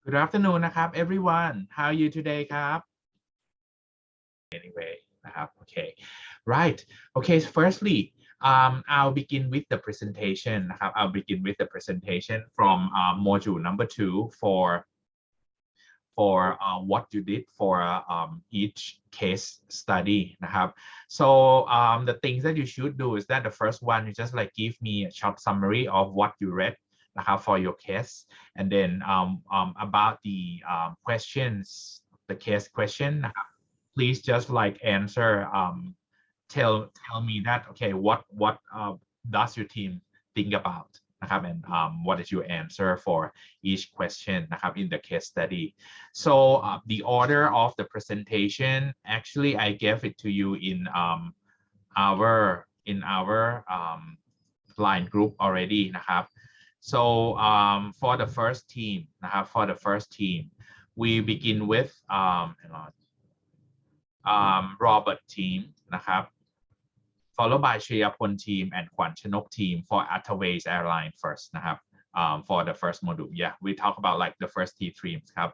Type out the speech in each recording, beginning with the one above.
Good afternoon นะครับ everyone how are you today ครับ anyway นะครับ okay right okay firstly I'll begin with the presentation นะครับ I'll begin with the presentation from module number 2 for what you did for each case study นะครับ so the things that you should do is that the first one you just like give me a short summary of what you read นะครับ for your case and then about the questions the case question นะครับ please just like answer tell me that okay what does your team think about นะครับ and what is your answer for each question นะครับ in the case study so the order of the presentation actually I gave it to you in our line group already นะครับ so for the first team นะครับ for the first team we begin with Robert team นะครับ followed by ชยพล team and ขวัญชนก team for Airways Airline first นะครับ for the first module yeah we talk about like the first three teams ครับ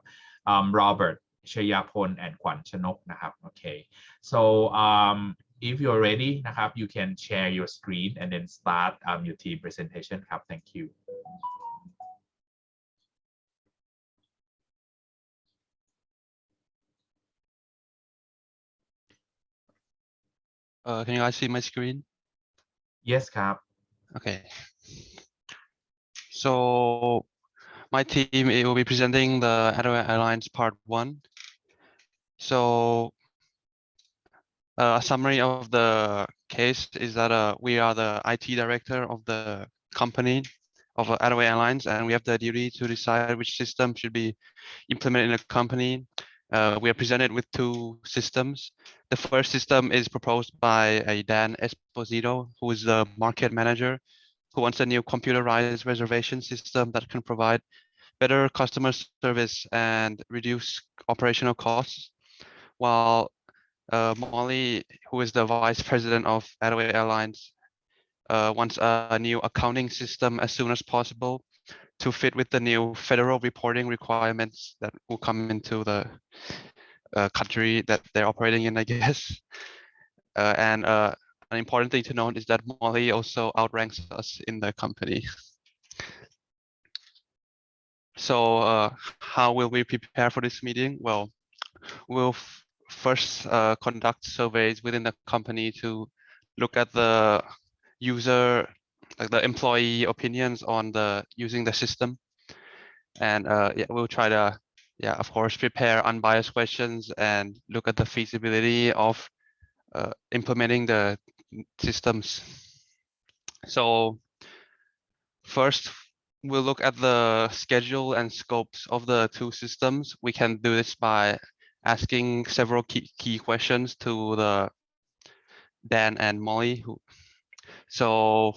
Robert ชยพล and ขวัญชนกนะครับ okay so if you're ready นะครับ you can share your screen and then start your team presentation ครับ thank you Can you guys see my screen? yes ครับ Okay. So my team will be presenting the Airlines Part 1. So a summary of the case is that we are the IT director of the company of Airlines, and we have the duty to decide which system should be implemented in a company. We are presented with two systems. The first system is proposed by Dan Esposito, who is the market manager, who wants a new computerized reservation system that can provide better customer service and reduce operational costs. While Molly, who is the vice president of Airlines, wants a new accounting system as soon as possible to fit with the new federal reporting requirements that will come into the country that they're operating in, I guess. And an important thing to note is that Molly also outranks us in the company. So how will we prepare for this meeting? Well, we'll first conduct surveys within the company to look at the user, like the employee opinions on using the system. And yeah, we'll try to, yeah, of course, prepare unbiased questions and look at the feasibility of implementing the systems. So first, we'll look at the schedule and scopes of the two systems. We can do this by asking several key questions to the Dan and Molly. So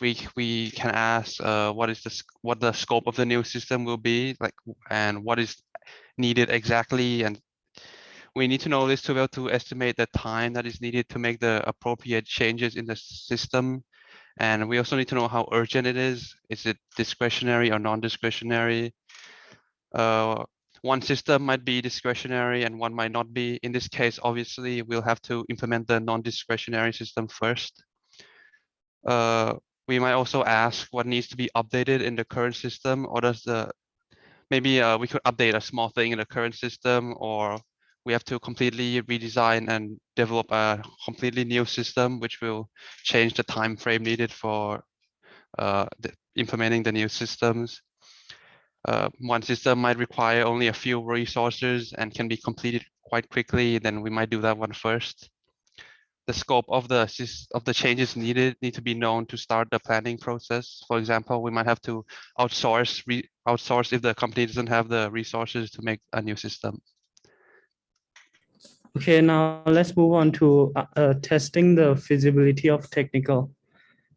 we can ask what the scope of the new system will be like, and what is needed exactly, and we need to know this to be able to estimate the time that is needed to make the appropriate changes in the system. And we also need to know how urgent it is. Is it discretionary or non-discretionary? One system might be discretionary and one might not be. In this case, obviously, we'll have to implement the non-discretionary system first. We might also ask what needs to be updated in the current system, or maybe we could update a small thing in the current system, or we have to completely redesign and develop a completely new system, which will change the time frame needed for implementing the new systems. One system might require only a few resources and can be completed quite quickly, then we might do that one first. The scope of the changes needed need to be known to start the planning process. For example, we might have to outsource if the company doesn't have the resources to make a new system. Okay, now let's move on to testing the feasibility of technical.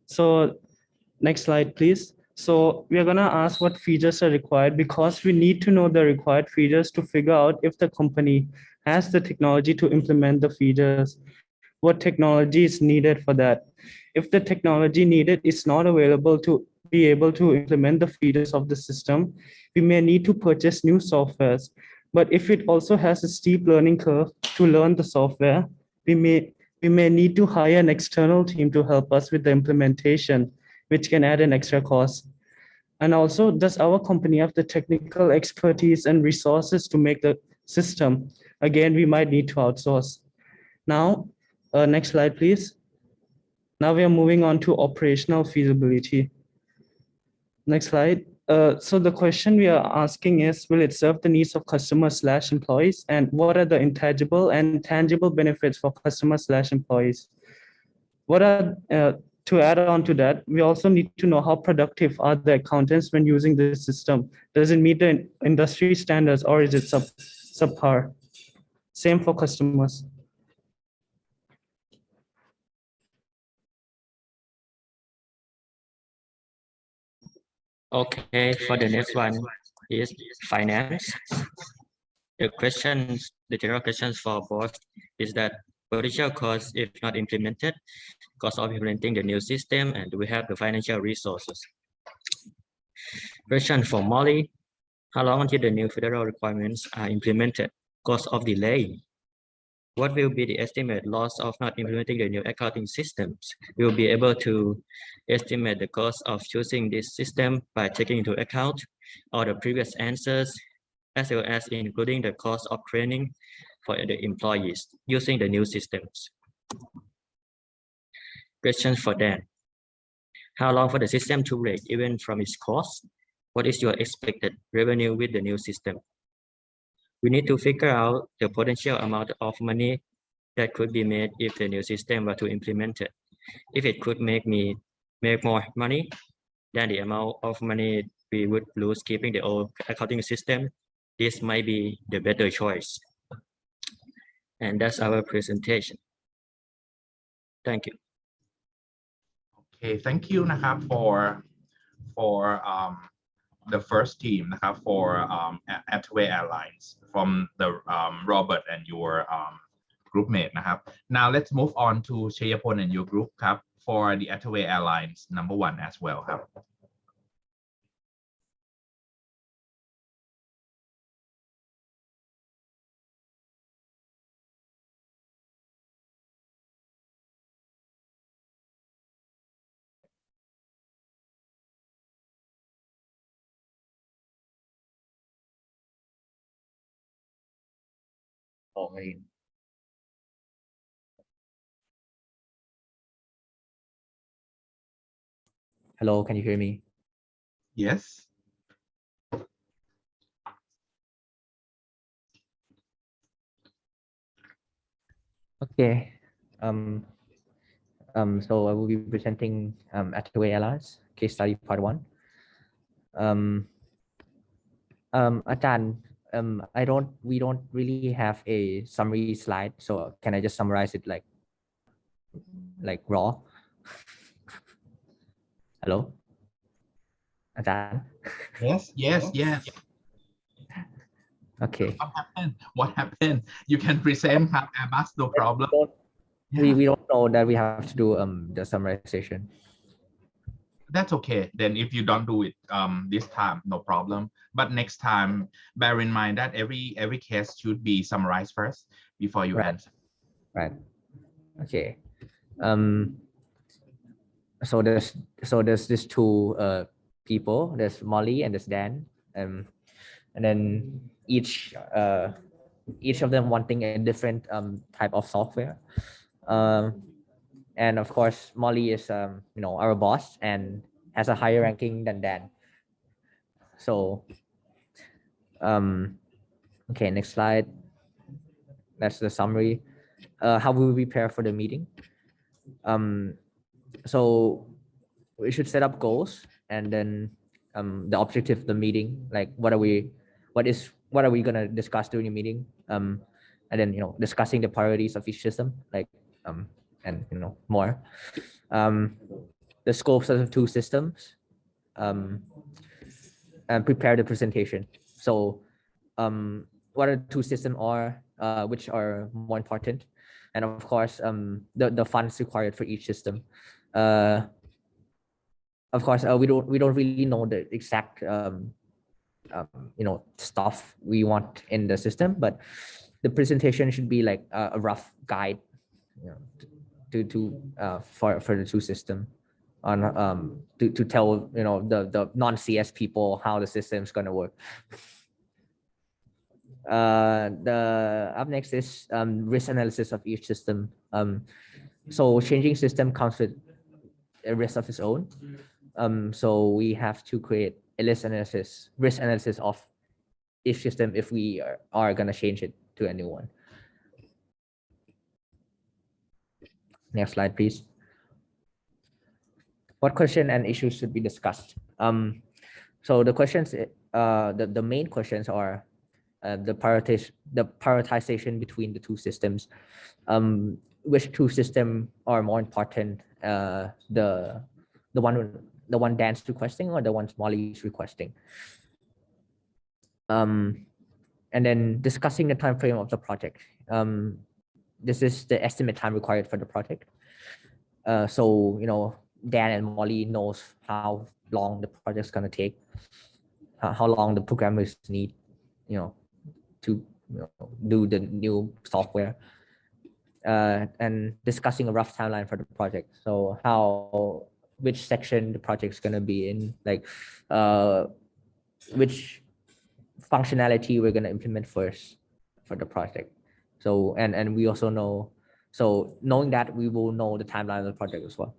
So next slide, please. So we are gonna ask what features are required, because we need to know the required features to figure out if the company has the technology to implement the features. What technology is needed for that? If the technology needed is not available to be able to implement the features of the system, we may need to purchase new softwares. But if it also has a steep learning curve to learn the software, we may need to hire an external team to help us with the implementation, which can add an extra cost. And also, does our company have the technical expertise and resources to make the system? Again, we might need to outsource. Now, next slide, please. Now we are moving on to operational feasibility. Next slide. So the question we are asking is, will it serve the needs of customers/employees? And what are the intangible and tangible benefits for customers/employees? To add on to that, we also need to know how productive are the accountants when using this system. Does it meet the industry standards or is it subpar? Same for customers. Okay, for the next one is finance. The general questions for both is that potential cost if not implemented, cost of implementing the new system, and do we have the financial resources? Question for Molly, how long until the new federal requirements are implemented? Cost of delay. What will be the estimate loss of not implementing the new accounting systems? We will be able to estimate the cost of choosing this system by taking into account all the previous answers, as well as including the cost of training for the employees using the new systems. Question for Dan. How long for the system to break even from its cost? What is your expected revenue with the new system? We need to figure out the potential amount of money that could be made if the new system were to implement it. If it could make more money than the amount of money we would lose keeping the old accounting system, this might be the better choice. And that's our presentation. Thank you. Okay, thank you นะครับ for the first team นะครับ for Attaway Airlines from the Robert and your group mate นะครับ Now let's move on to Chayapon and your group ครับ for the Attaway Airlines number 1 as well ครับ Hello, can you hear me? Yes. Okay. So I will be presenting Attaway Airlines case study part 1. Ajahn, we don't really have a summary slide, so can I just summarize it like raw? Hello, Ajahn? Yes. Okay. What happened? You can present Airbus, no problem. We don't know that we have to do the summarization. That's okay. Then if you don't do it this time, no problem. But next time, bear in mind that every case should be summarized first before you answer. Right. Okay. So there's these two people. There's Molly and there's Dan. And then each of them wanting a different type of software. And of course, Molly is our boss and has a higher ranking than Dan. So okay, next slide. That's the summary. How will we prepare for the meeting? So we should set up goals and then the objective of the meeting, like what are we gonna discuss during the meeting, and then discussing the priorities of each system, like and more, the scopes of the two systems, and prepare the presentation. So what are the two systems are, which are more important, and of course the funds required for each system. of course, we don't really know the exact stuff we want in the system, but the presentation should be like a rough guide, for the two system, on to tell the non-CS people how the system is going to work. The up next is risk analysis of each system. So changing system comes with a risk of its own. So we have to create a risk analysis of each system if we are going to change it to a new one. Next slide, please. What question and issues should be discussed? So the questions, the main questions are the prioritization between the two systems. Which two systems are more important? The one Dan's requesting or the one Molly is requesting? And then discussing the time frame of the project. This is the estimate time required for the project. So Dan and Molly knows how long the project's gonna take, how long the programmers need, to do the new software, and discussing a rough timeline for the project. So which section the project's gonna be in, like which functionality we're gonna implement first for the project. So and we also know, so knowing that, we will know the timeline of the project as well,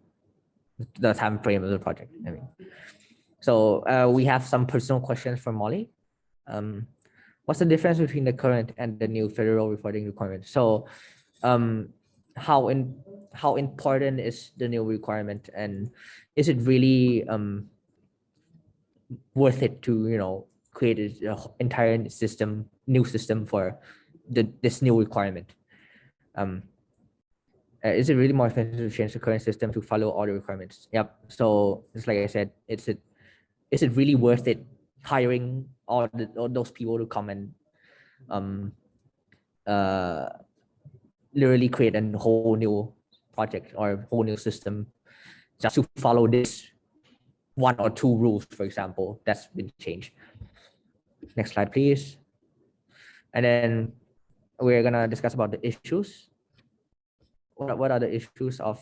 the time frame of the project. I mean, so we have some personal questions for Molly. What's the difference between the current and the new federal reporting requirement? So how important is the new requirement, and is it really worth it to create an entire new system for this new requirement? Is it really more expensive to change the current system to follow all the requirements? Yep. So just like I said, is it really worth it hiring all those people to come and literally create a whole new project or a whole new system just to follow this one or two rules, for example, that's been changed? Next slide, please. And then we're gonna discuss about the issues. What are the issues of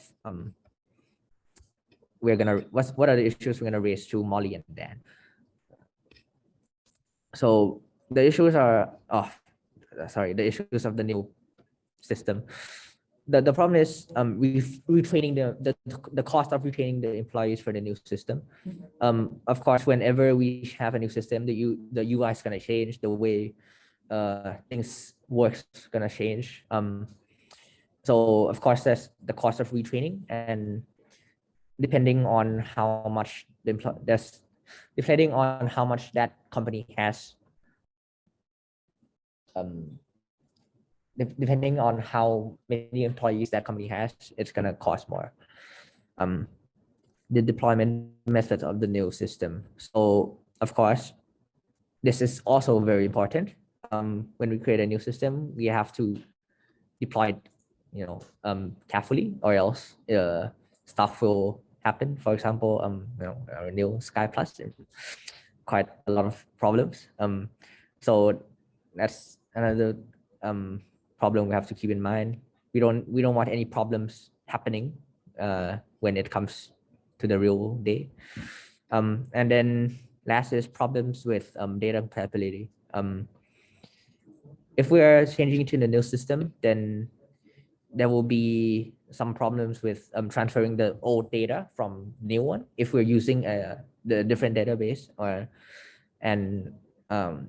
what are the issues we're gonna raise to Molly and Dan? So the issues are the issues of the new system. The problem is retraining the cost of retraining the employees for the new system. Of course, whenever we have a new system, the UI is gonna change, the way things works gonna change. So of course, there's the cost of retraining, and depending on how much depending on how much that company has, depending on how many employees that company has, it's gonna cost more. The deployment methods of the new system. So of course, this is also very important. When we create a new system, we have to deploy it, carefully, or else stuff will happen. For example, our new Sky Plus, quite a lot of problems. So that's another problem we have to keep in mind. We don't want any problems happening when it comes to the real day. And then last is problems with data compatibility. If we are changing to the new system, then there will be some problems with transferring the old data from new one if we're using the different database, and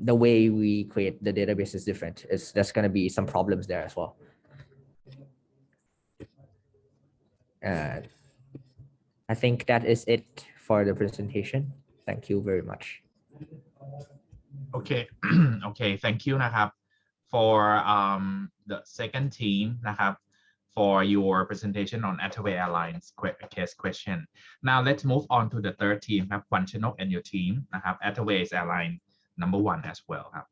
the way we create the database is different. There's going to be some problems there as well. I think that is it for the presentation. Thank you very much. Okay. Okay, thank youนะครับ for the second teamนะครับ, for your presentation on Attaway Airlines case question. Now let's move on to the third team ครับ Kwan Chanok and your team นะครับ Attaway Airline number 1 as well ครับ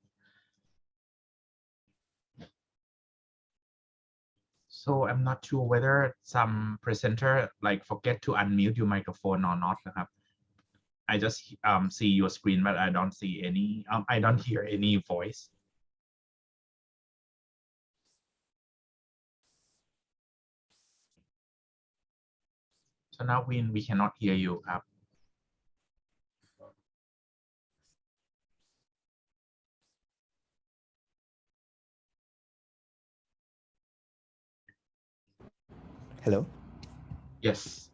So I'm not sure whether some presenter like forget to unmute your microphone or not นะครับ I just see your screen, but I don't see any, I don't hear any voice. So now we cannot hear you. Hello? Yes,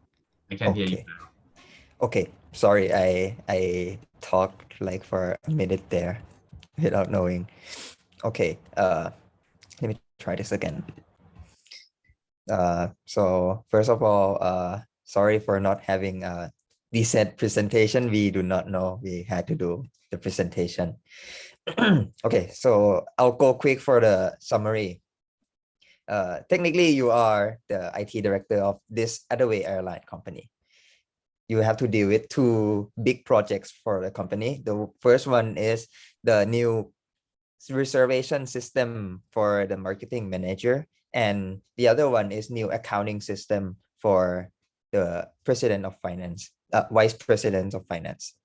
I can hear you Okay. now. Okay. Sorry, I talked like for a minute there without knowing. Okay, let me try this again. So first of all, sorry for not having a decent presentation. We do not know we had to do the presentation. Okay, so I'll go quick for the summary. Technically, you are the IT director of this Otherway airline company. You have to deal with two big projects for the company. The first one is the new reservation system for the marketing manager, and the other one is new accounting system for the president of finance, vice president of finance.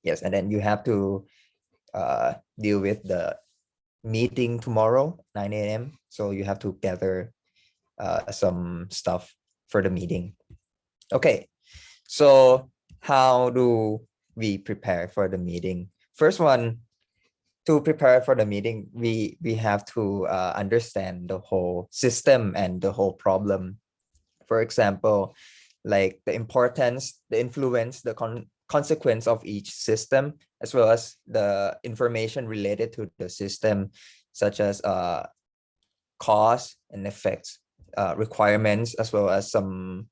Yes, and then you have to deal with the meeting tomorrow 9 a.m. So you have to gather some stuff for the meeting. Okay, so how do we prepare for the meeting? First one, to prepare for the meeting, we have to understand the whole system and the whole problem. For example, like the importance, the influence, the consequence of each system, as well as the information related to the system, such as cause and effects, requirements, as well as some,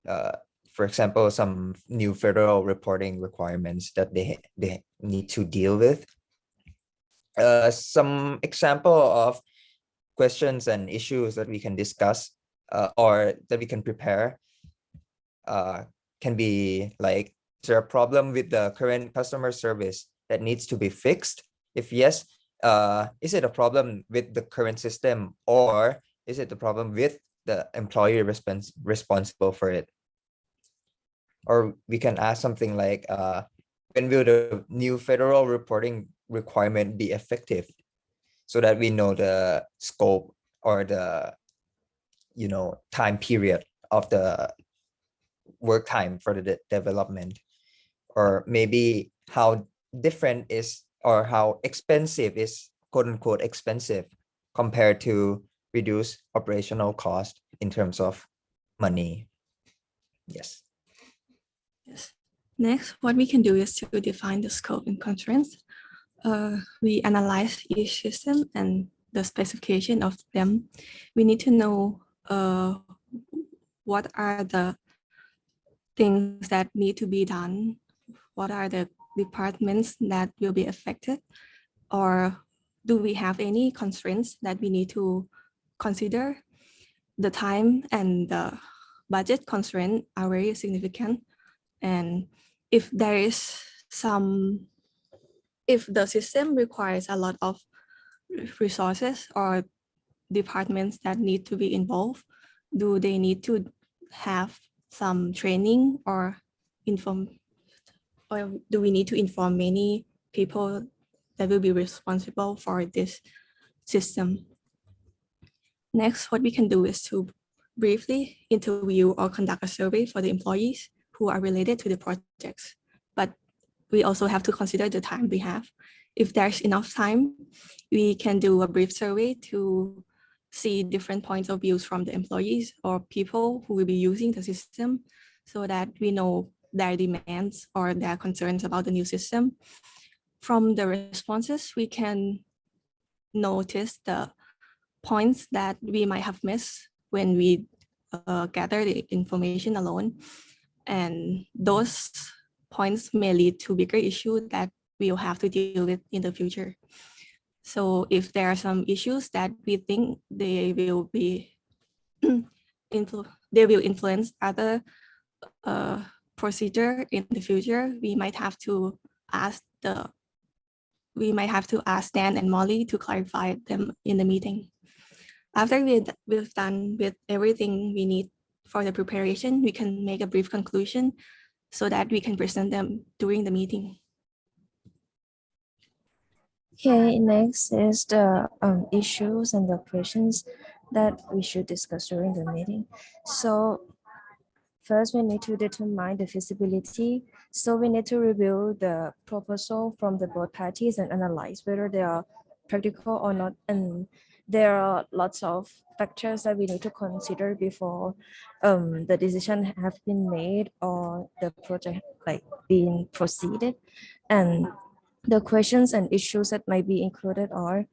for example, some new federal reporting requirements that they need to deal with. Some example of questions and issues that we can discuss or that we can prepare can be like, is there a problem with the current customer service that needs to be fixed? If yes, is it a problem with the current system, or is it the problem with the employee responsible for it? Or we can ask something like, when will the new federal reporting requirement be effective, so that we know the scope or the time period of the work time for the development, or maybe how different is, or how expensive is, quote unquote expensive, compared to reduce operational cost in terms of money. Yes. Yes. Next, what we can do is to define the scope and constraints. We analyze each system and the specification of them. We need to know what are the things that need to be done, what are the departments that will be affected, or do we have any constraints that we need to consider. The time and the budget constraint are very significant. And if there is if the system requires a lot of resources or departments that need to be involved, do they need to have some training or do we need to inform many people that will be responsible for this system? Next, what we can do is to briefly interview or conduct a survey for the employees who are related to the projects. But we also have to consider the time we have. If there's enough time, we can do a brief survey to see different points of views from the employees or people who will be using the system, so that we know their demands or their concerns about the new system. From the responses, we can notice the points that we might have missed when we gather the information alone. And those points may lead to bigger issues that we'll have to deal with in the future. So if there are some issues that we think they will be they will influence other procedure in the future, we might have to ask Dan and Molly to clarify them in the meeting. After we've done with everything we need for the preparation, we can make a brief conclusion so that we can present them during the meeting. Okay, next is the issues and the questions that we should discuss during the meeting. So first, we need to determine the feasibility. So we need to review the proposal from the both parties and analyze whether they are practical or not. And there are lots of factors that we need to consider before the decision have been made or the project like being proceeded. And the questions and issues that might be included are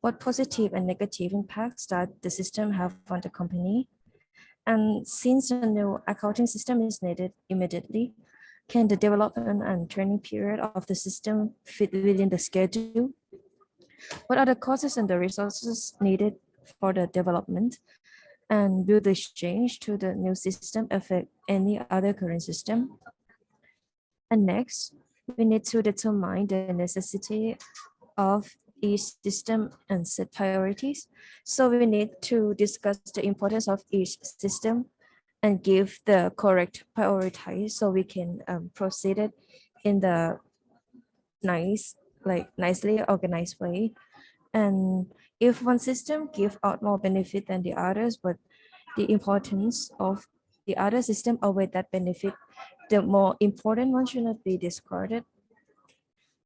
what positive and negative impacts that the system have on the company. And since a new accounting system is needed immediately, can the development and training period of the system fit within the schedule? What are the costs and the resources needed for the development? And will this change to the new system affect any other current system? And next, we need to determine the necessity of each system and set priorities. So we need to discuss the importance of each system and give the correct prioritize so we can proceed it in the nicely organized way. And if one system give out more benefit than the others, but the importance of the other system outweigh that benefit, the more important one should not be discarded.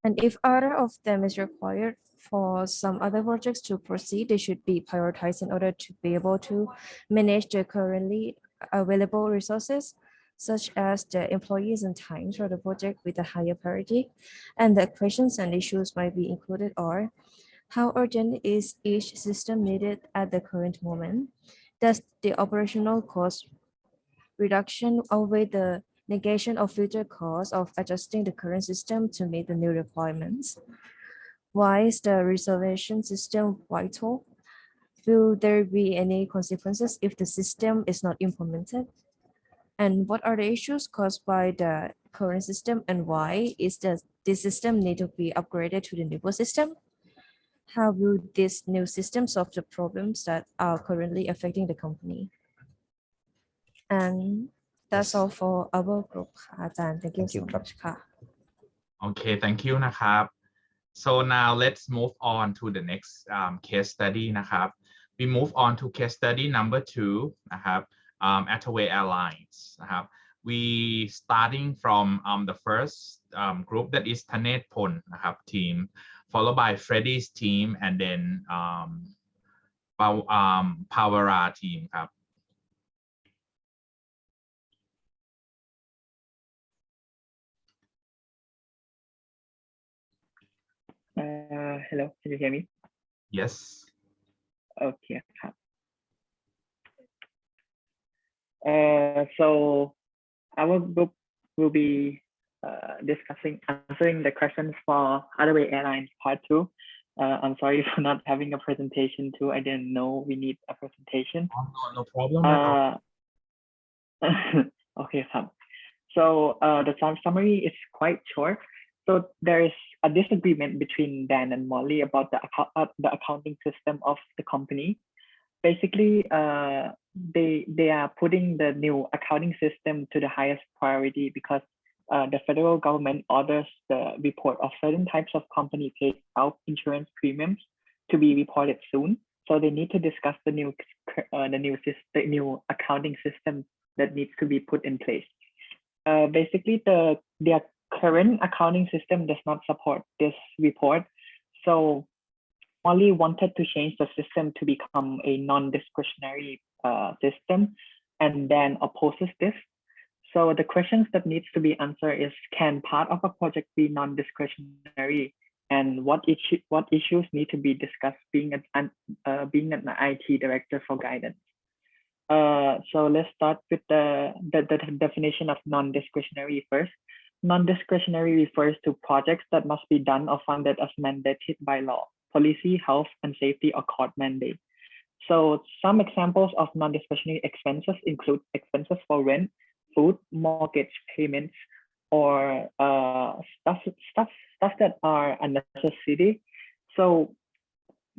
And if either of them is required for some other projects to proceed, they should be prioritized in order to be able to manage the currently available resources, such as the employees and times for the project with a higher priority. And the questions and issues might be included are, how urgent is each system needed at the current moment? Does the operational cost reduction outweigh the negation of future costs of adjusting the current system to meet the new requirements? Why is the reservation system vital? Will there be any consequences if the system is not implemented? And what are the issues caused by the current system, and why is this system need to be upgraded to the newer system? How will this new system solve the problems that are currently affecting the company? And that's Yes. all for our group ค่ะอาจารย์ thank you Thank you so ครับ much ค่ะ Okay, thank you นะครับ so now let's move on to the next case study นะครับ we move on to case study number 2 นะครับ Attaway Airlines นะครับ we starting from the first group that is Thanet Pon นะครับ team followed by Freddy's team and then Pawara team ครับ Hello, can you hear me? yes Okay. So our group will be answering the questions for Attaway Airlines Part 2. I'm sorry for not having a presentation too. I didn't know we need a presentation. no problem at all. Okay, so the summary is quite short. So there is a disagreement between Dan and Molly about the accounting system of the company. Basically, they are putting the new accounting system to the highest priority because the federal government orders the report of certain types of company paid out insurance premiums to be reported soon. So they need to discuss the new accounting system that needs to be put in place. Basically, their current accounting system does not support this report. So Molly wanted to change the system to become a non-discretionary system, and then opposes this. So the questions that needs to be answered is, can part of a project be non-discretionary, and what issues need to be discussed being an IT director for guidance. So let's start with the definition of non-discretionary first. Non-discretionary refers to projects that must be done or funded as mandated by law, policy, health and safety, or court mandate. So some examples of non-discretionary expenses include expenses for rent, food, mortgage payments, or stuff that are a necessity. So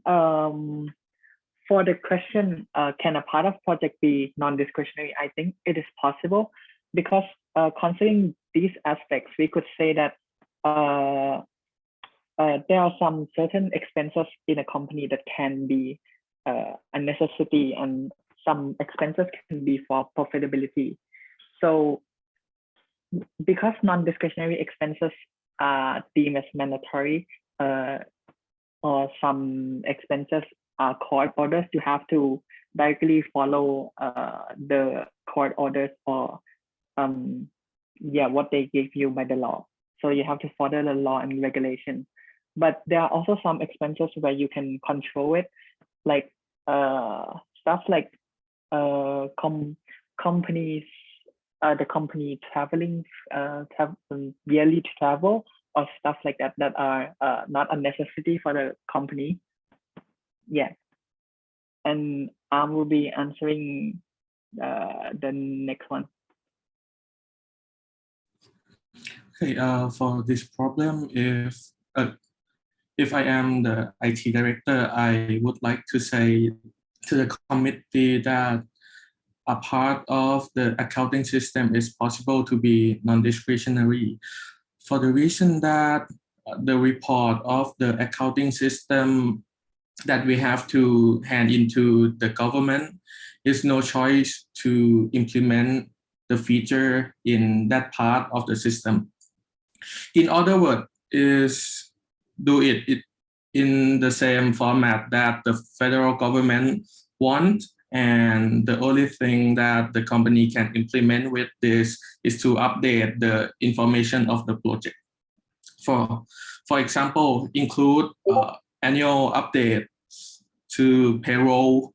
for the question, can a part of project be non-discretionary? I think it is possible. because considering these aspects, we could say that there are some certain expenses in a company that can be a necessity, and some expenses can be for profitability. So because non-discretionary expenses are deemed as mandatory, or some expenses are court orders, you have to directly follow the court orders, or what they give you by the law. So you have to follow the law and regulation. But there are also some expenses where you can control it, like stuff like companies, the company traveling, yearly travel, or stuff like that, that are not a necessity for the company. Yeah. And I will be answering the next one. Okay, for this problem, if I am the IT director, I would like to say to the committee that a part of the accounting system is possible to be non-discretionary, for the reason that the report of the accounting system that we have to hand into the government is no choice to implement the feature in that part of the system. In other words, is do it in the same format that the federal government wants, and the only thing that the company can implement with this is to update the information of the project. For example, include annual update to payroll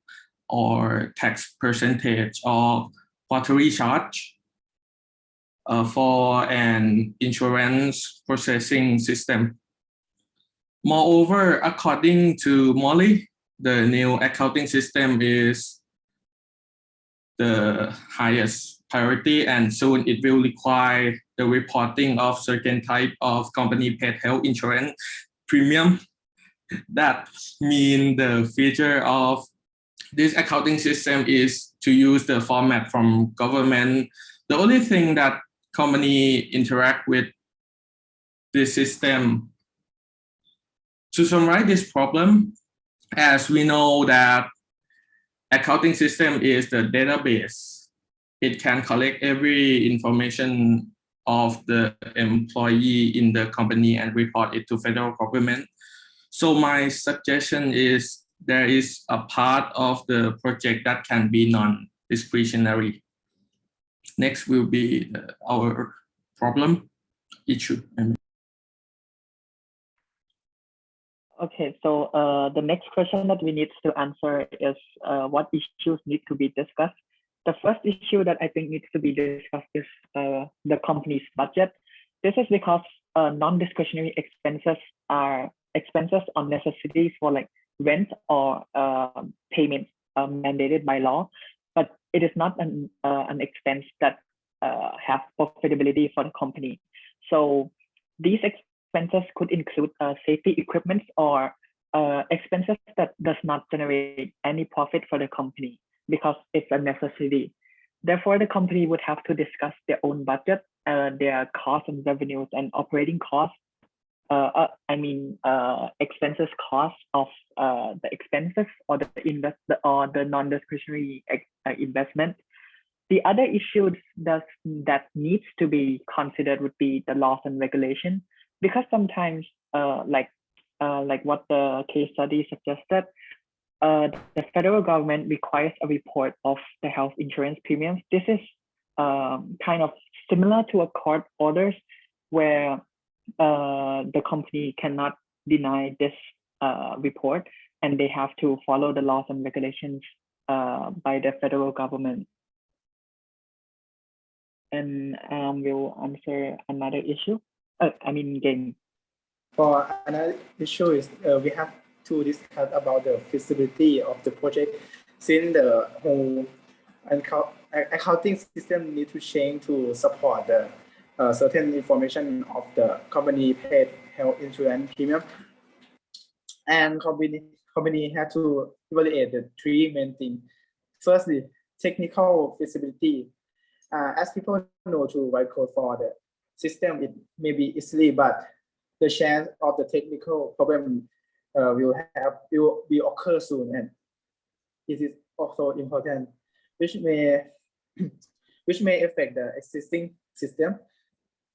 or tax percentage or quarterly charge for an insurance processing system. Moreover, according to Molly, the new accounting system is the highest priority, and soon it will require the reporting of certain type of company paid health insurance premium. That means the feature of this accounting system is to use the format from government. The only thing that company interact with this system. To summarize this problem, as we know that accounting system is the database, it can collect every information of the employee in the company and report it to federal government. So my suggestion is there is a part of the project that can be non-discretionary. Next will be our problem issue. Okay, so the next question that we need to answer is what issues need to be discussed. The first issue that I think needs to be discussed is the company's budget. This is because non-discretionary expenses are expenses or necessities for like rent or payments mandated by law, but it is not an expense that have profitability for the company. So these expenses could include safety equipment or expenses that does not generate any profit for the company because it's a necessity. Therefore, the company would have to discuss their own budget, their costs and revenues and operating costs. Expenses cost of the expenses or the non-discretionary investment. The other issues that needs to be considered would be the laws and regulation, because sometimes like what the case study suggested, the federal government requires a report of the health insurance premiums. This is kind of similar to a court orders where the company cannot deny this report, and they have to follow the laws and regulations by the federal government. And we'll answer another issue. Game. For another issue is we have to discuss about the feasibility of the project, since the whole accounting system need to change to support the certain information of the company paid health insurance premium. And company had to evaluate the three main things. Firstly, technical feasibility. as people know to write code for the system, it may be easily, but the chance of the technical problem will occur soon, and it is also important, which may affect the existing system.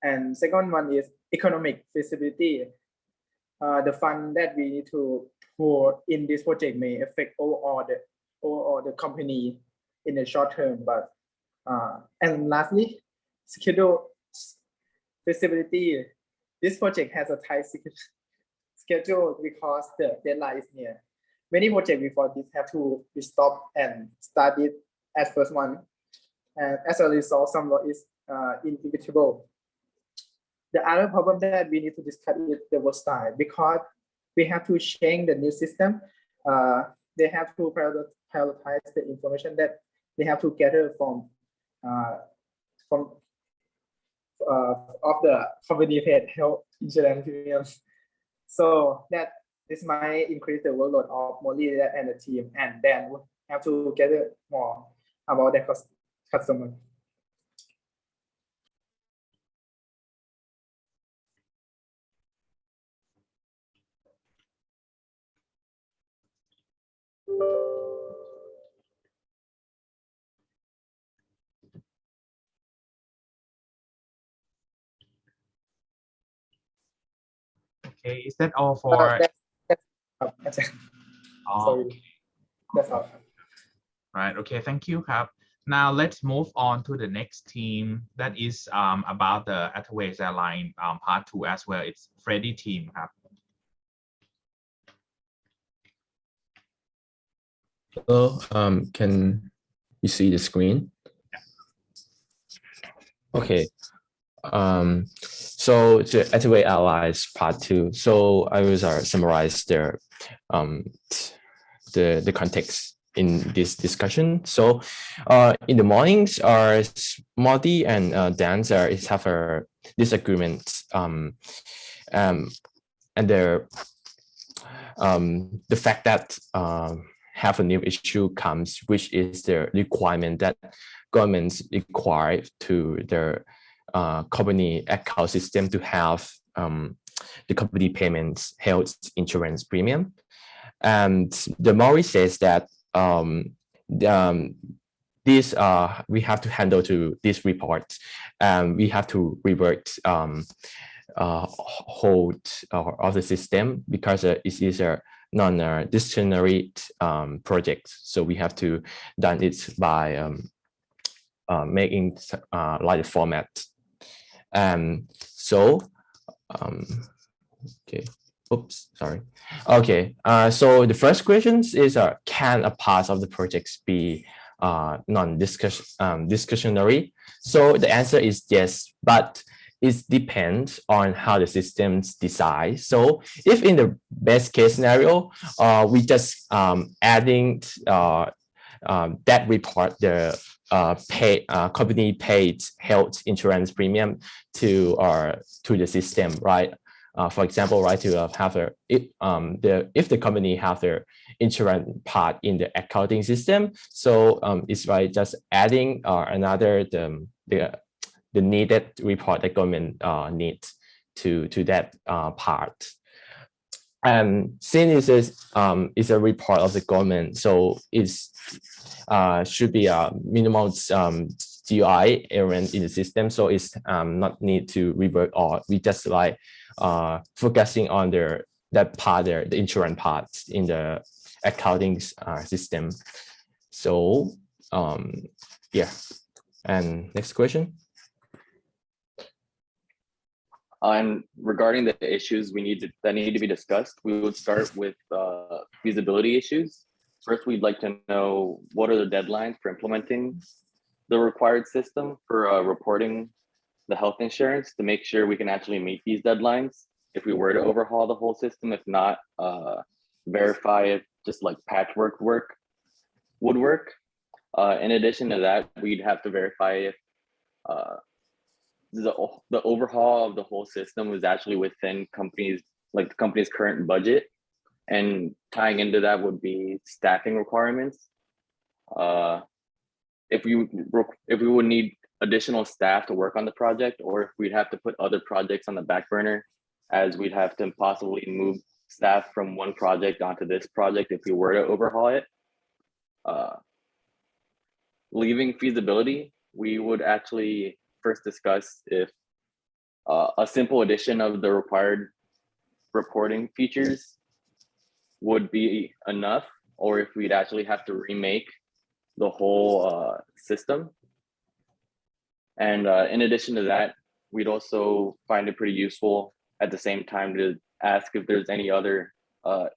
And second one is economic feasibility. The fund that we need to pour in this project may affect overall the company in the short term, but and lastly, schedule feasibility. This project has a tight schedule because the deadline is near. Many projects before this have to be stopped and started at first one, and as a result, some work is inevitable. The other problem that we need to discuss is the work style, because we have to change the new system. They have to prioritize the information that they have to gather from of the company paid health insurance premiums. So that this might increase the workload of Molly and the team, and then we have to gather more about the customer. Okay, is that all for? That's Oh, sorry, okay. that's all. Right. Okay. Thank you, Kap. Now let's move on to the next team that is about the Airways Airline part 2 as well. It's Freddy team, Kap. Hello. Can you see the screen? Okay. So the Airway Allies part 2. So I will summarize the context in this discussion. So in the mornings, Marty and Dan have a disagreement, and the fact that have a new issue comes, which is the requirement that governments require to their company account system to have the company payments health insurance premium. And the Maury says that this we have to handle to this report, and we have to revert hold of the system because it is a non-disciplinary project. So we have to done it by making like a format. So okay, oops, sorry. Okay, so the first question is can a part of the projects be non-discretionary? So the answer is yes, but it depends on how the systems design. So if in the best case scenario, we just adding that report, the company paid health insurance premium to the system, right? For example, right, to have if the company have their insurance part in the accounting system, so it's right just adding another the needed report that government needs to that part. And since it's a report of the government, so it's should be a minimal GUI errand in the system, so it's not need to revert, or we just like focusing on that part there, the insurance part in the accounting system. So yeah, and next question. And regarding the issues that need to be discussed, we would start with feasibility issues. First, we'd like to know what are the deadlines for implementing the required system for reporting the health insurance to make sure we can actually meet these deadlines. If we were to overhaul the whole system, if not, verify if just like patchwork work would work. In addition to that, we'd have to verify if the overhaul of the whole system was actually within the company's current budget, and tying into that would be staffing requirements. If we would need additional staff to work on the project, or if we'd have to put other projects on the back burner, as we'd have to possibly move staff from one project onto this project if we were to overhaul it. Leaving feasibility, we would actually first discuss if a simple addition of the required reporting features would be enough, or if we'd actually have to remake the whole system. And in addition to that, we'd also find it pretty useful at the same time to ask if there's any other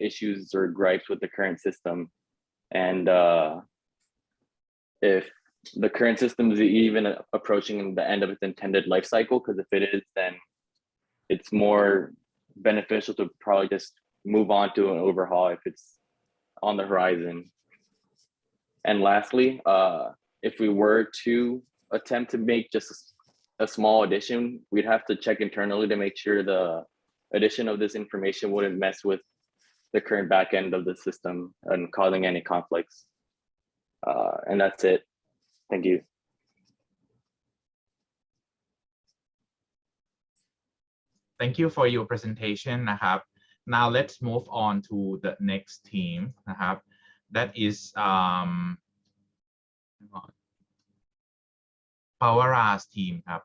issues or gripes with the current system. And if the current system is even approaching the end of its intended life cycle, because if it is, then it's more beneficial to probably just move on to an overhaul if it's on the horizon. And lastly, if we were to attempt to make just a small addition, we'd have to check internally to make sure the addition of this information wouldn't mess with the current back end of the system and causing any conflicts. And that's it. Thank you. Thank you for your presentation นะครับ Now let's move on to the next team นะครับ That is Pawara's team ครับ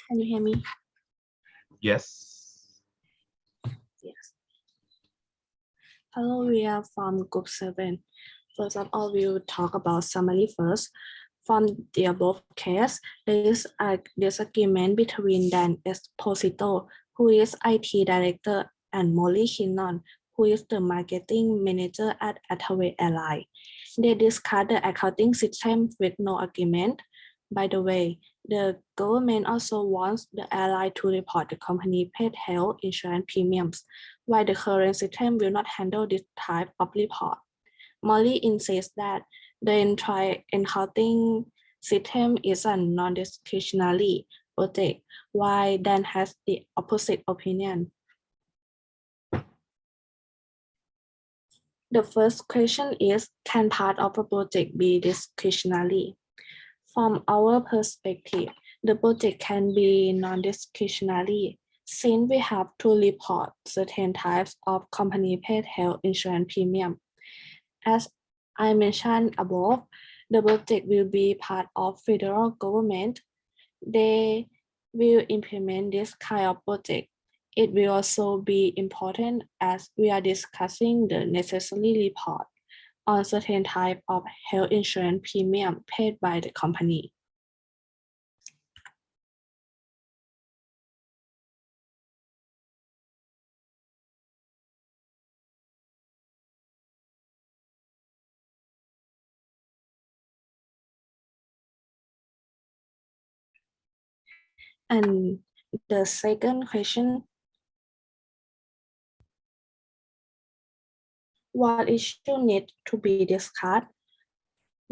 Can you hear me? Yes. Yes. Hello, we are from Group 7. First of all, we will talk about summary first. From the above case, there is a disagreement between Dan Esposito, who is IT Director, and Molly Kinnon, who is the Marketing Manager at Hathaway Airlines. They discussed the accounting system with no agreement. By the way, the government also wants the airline to report the company paid health insurance premiums, while the current system will not handle this type of report. Molly insists that the entire accounting system is a non-discretionary project, while Dan has the opposite opinion. The first question is, can part of a project be discretionary? From our perspective, the project can be non-discretionary since we have to report certain types of company paid health insurance premium. As I mentioned above, the project will be part of federal government. They will implement this kind of project. It will also be important as we are discussing the necessary report on certain type of health insurance premium paid by the company. And the second question, what issue need to be discussed?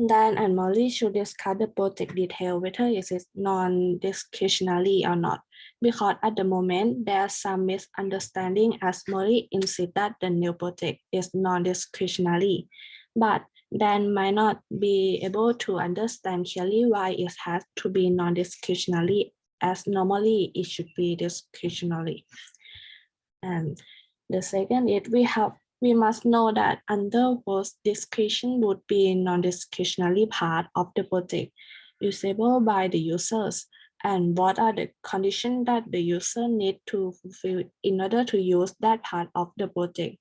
Dan and Molly should discuss the project detail, whether it is non-discretionary or not, because at the moment there's some misunderstanding as Molly insists that the new project is non-discretionary, but Dan might not be able to understand clearly why it has to be non-discretionary, as normally it should be discretionary. And the second is we must know that under what discretion would be non-discretionary part of the project usable by the users, and what are the conditions that the user need to fulfill in order to use that part of the project.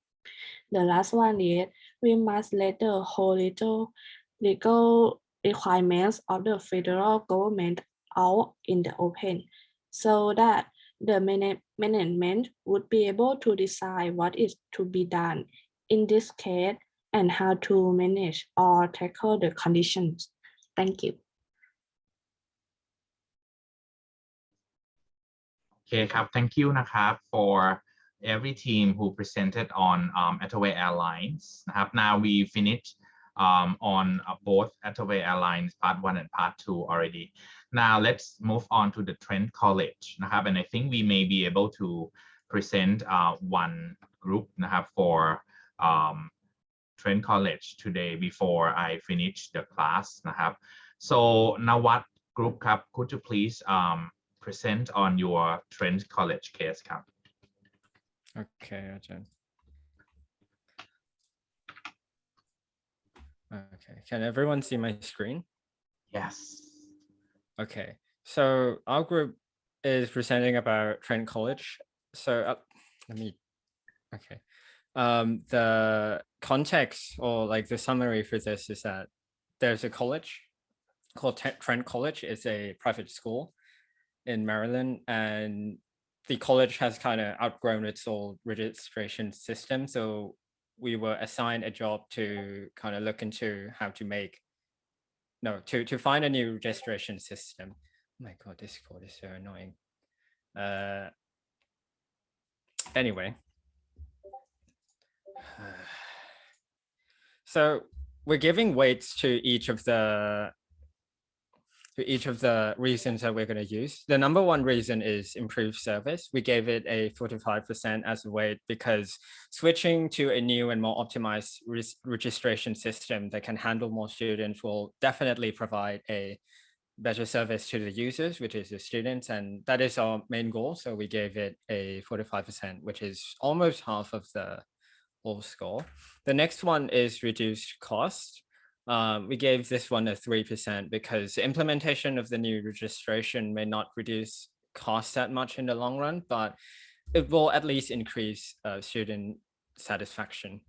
The last one is we must let the whole legal requirements of the federal government out in the open, so that the management would be able to decide what is to be done in this case and how to manage or tackle the conditions. Thank you. โอเคครับ thank you นะครับ for every team who presented on Attaway Airlines. Now we finished on both Attaway Airlines Part 1 and Part 2 already. Now let's move on to the Trent College. And I think we may be able to present one group for Trent College today before I finish the class. So now what group could you please present on your Trent College case? Okay, Ajahn. Okay, can everyone see my screen? Yes. Okay, so our group is presenting about Trent College. So okay. The context or like the summary for this is that there's a college called Trent College. It's a private school in Maryland, and the college has kind of outgrown its old registration system. So we were assigned a job to kind of look into how to to find a new registration system. Oh my God, this code is so annoying. Anyway. So we're giving weights to each of the reasons that we're going to use. The number one reason is improved service. We gave it a 45% as a weight because switching to a new and more optimized registration system that can handle more students will definitely provide a better service to the users, which is the students, and that is our main goal. So we gave it a 45%, which is almost half of the whole score. The next one is reduced cost. We gave this one a 3% because the implementation of the new registration may not reduce cost that much in the long run, but it will at least increase student satisfaction.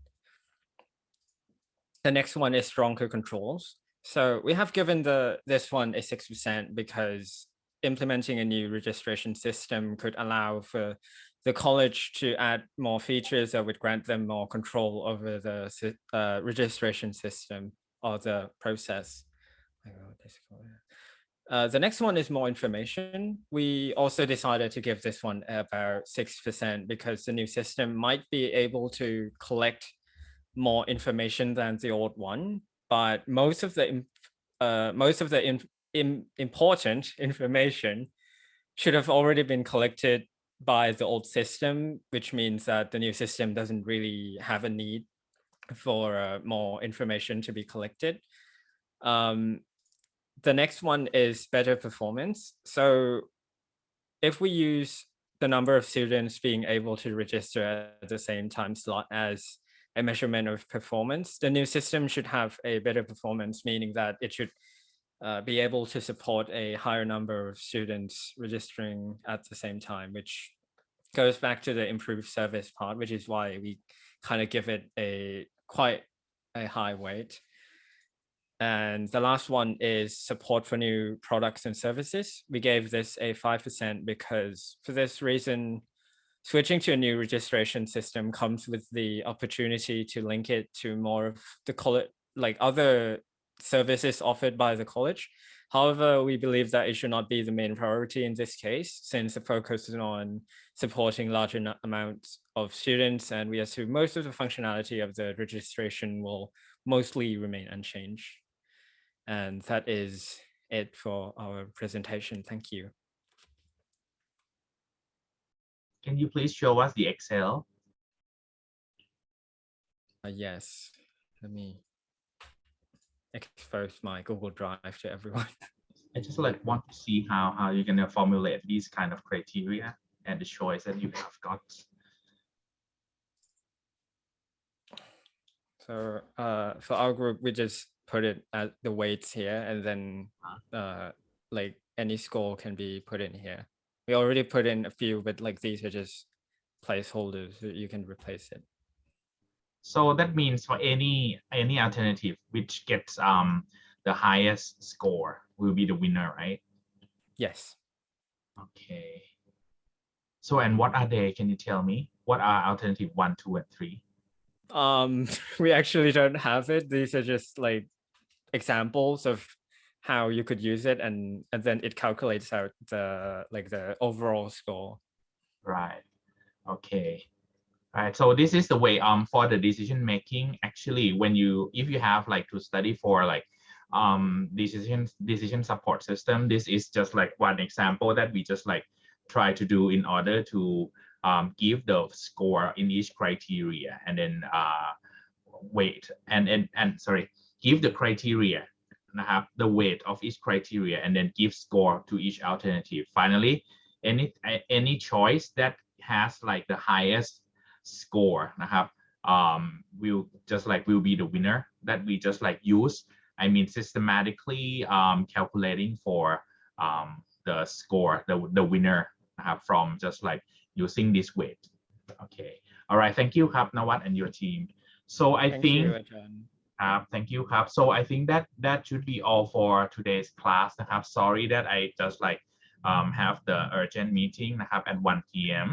The next one is stronger controls. So we have given this one a 6% because implementing a new registration system could allow for the college to add more features that would grant them more control over the registration system or the process. The next one is more information. We also decided to give this one about 6% because the new system might be able to collect more information than the old one, but most of the important information should have already been collected by the old system, which means that the new system doesn't really have a need for more information to be collected. The next one is better performance. So if we use the number of students being able to register at the same time slot as a measurement of performance, the new system should have a better performance, meaning that it should be able to support a higher number of students registering at the same time, which goes back to the improved service part, which is why we kind of give it quite a high weight. And the last one is support for new products and services. We gave this a 5% because for this reason, switching to a new registration system comes with the opportunity to link it to more of the college, like other services offered by the college. However, we believe that it should not be the main priority in this case, since the focus is on supporting larger amounts of students, and we assume most of the functionality of the registration will mostly remain unchanged. And that is it for our presentation. Thank you. Can you please show us the Excel? Yes, let me expose my Google Drive to everyone. I just want to see how you're gonna formulate these kind of criteria and the choice that you have got. So for our group, we just put it at the weights here, and then like any score can be put in here. We already put in a few, but like these are just placeholders, so you can replace it. So that means for any alternative which gets the highest score will be the winner, right? Yes. Okay. So and what are they? Can you tell me? What are alternative 1, 2, and 3? We actually don't have it. These are just like examples of how you could use it, and then it calculates out the overall score. Right. Okay. Right, so this is the way for the decision making. Actually, when if you have like to study for like decision support system, this is just like one example that we just like try to do in order to give the score in each criteria, and then weight and sorry, give the criteria, the weight of each criteria, and then give score to each alternative. Finally, any choice that has like the highest score will be the winner, that we just like use, I mean, systematically calculating for the score, the winner from just like using this weight. Okay, all right, thank you ครับ Nawat and your team. So I Thank think you, Ajahn. thank you ครับ so I think that should be all for today's class นะครับ sorry that I just like have the urgent meeting นะครับ at 1 p.m.